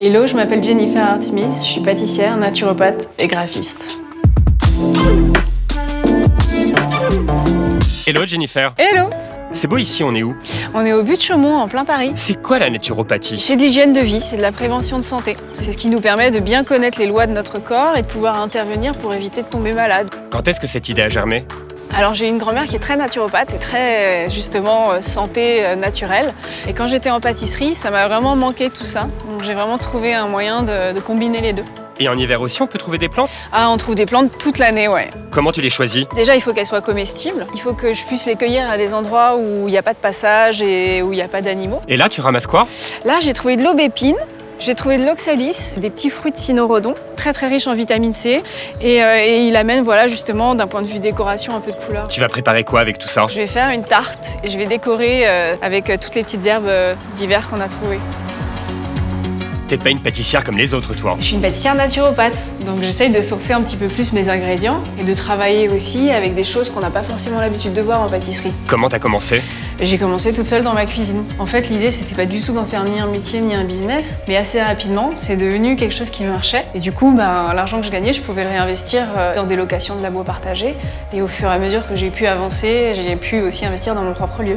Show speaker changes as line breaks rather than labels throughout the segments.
Hello, je m'appelle Jennifer Hart-Smith, je suis pâtissière, naturopathe et graphiste.
Hello Jennifer.
Hello!
C'est beau ici, on est où?
On est au but de Chaumont, en plein Paris.
C'est quoi la naturopathie?
C'est de l'hygiène de vie, c'est de la prévention de santé. C'est ce qui nous permet de bien connaître les lois de notre corps et de pouvoir intervenir pour éviter de tomber malade.
Quand est-ce que cette idée a germé?
Alors j'ai une grand-mère qui est très naturopathe et très justement santé naturelle. Et quand j'étais en pâtisserie, ça m'a vraiment manqué tout ça. Donc j'ai vraiment trouvé un moyen de combiner les deux.
Et en hiver aussi, on peut trouver des plantes?
Ah, on trouve des plantes toute l'année, ouais.
Comment tu les choisis?
Déjà, il faut qu'elles soient comestibles. Il faut que je puisse les cueillir à des endroits où il n'y a pas de passage et où il n'y a pas d'animaux.
Et là, tu ramasses quoi?
Là, j'ai trouvé de l'aubépine, j'ai trouvé de l'oxalis, des petits fruits de cynorhodon, très très riches en vitamine C. Et il amène, voilà, justement, d'un point de vue décoration, un peu de couleur.
Tu vas préparer quoi avec tout ça?
Je vais faire une tarte et je vais décorer avec toutes les petites herbes d'hiver qu'on a trouvées.
T'es pas une pâtissière comme les autres, toi.
Je suis une pâtissière naturopathe, donc j'essaye de sourcer un petit peu plus mes ingrédients et de travailler aussi avec des choses qu'on n'a pas forcément l'habitude de voir en pâtisserie.
Comment t'as commencé?
J'ai commencé toute seule dans ma cuisine. En fait, l'idée, c'était pas du tout d'en faire ni un métier ni un business, mais assez rapidement, c'est devenu quelque chose qui marchait. Et du coup, l'argent que je gagnais, je pouvais le réinvestir dans des locations de labo partagées. Et au fur et à mesure que j'ai pu avancer, j'ai pu aussi investir dans mon propre lieu.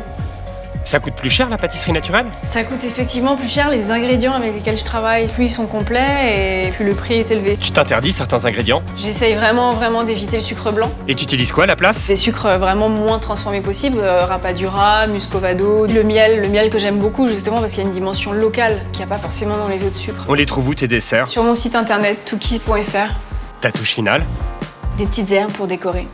Ça coûte plus cher la pâtisserie naturelle?
Ça coûte effectivement plus cher, les ingrédients avec lesquels je travaille, plus ils sont complets et plus le prix est élevé.
Tu t'interdis certains ingrédients?
J'essaye vraiment d'éviter le sucre blanc.
Et tu utilises quoi à la place?
Des sucres vraiment moins transformés possible, rapadura, muscovado, le miel que j'aime beaucoup justement parce qu'il y a une dimension locale qu'il n'y a pas forcément dans les autres sucres.
On les trouve où tes desserts?
Sur mon site internet toukis.fr,
Ta touche finale?
des petites herbes pour décorer.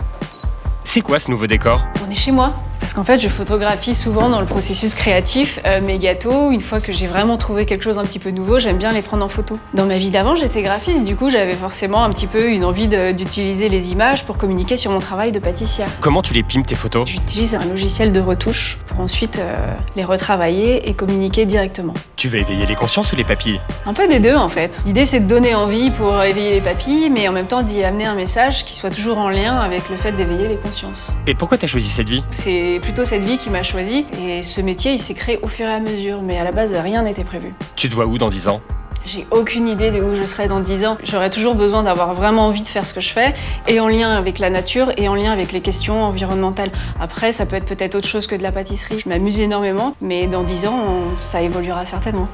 C'est quoi ce nouveau décor?
On est chez moi. Parce qu'en fait, je photographie souvent dans le processus créatif mes gâteaux. Une fois que j'ai vraiment trouvé quelque chose un petit peu nouveau, j'aime bien les prendre en photo. Dans ma vie d'avant, j'étais graphiste, du coup, j'avais forcément un petit peu une envie d'utiliser les images pour communiquer sur mon travail de pâtissière.
Comment tu les pimes tes photos?
J'utilise un logiciel de retouche pour ensuite les retravailler et communiquer directement.
Tu veux éveiller les consciences ou les papilles?
Un peu des deux en fait. L'idée c'est de donner envie pour éveiller les papilles, mais en même temps d'y amener un message qui soit toujours en lien avec le fait d'éveiller les consciences.
Et pourquoi t'as choisi cette vie?
C'est plutôt cette vie qui m'a choisi et ce métier il s'est créé au fur et à mesure, mais à la base rien n'était prévu.
Tu te vois où dans 10 ans?
J'ai aucune idée de où je serai dans 10 ans. J'aurais toujours besoin d'avoir vraiment envie de faire ce que je fais et en lien avec la nature et en lien avec les questions environnementales. Après, ça peut être peut-être autre chose que de la pâtisserie. Je m'amuse énormément, mais dans 10 ans, ça évoluera certainement.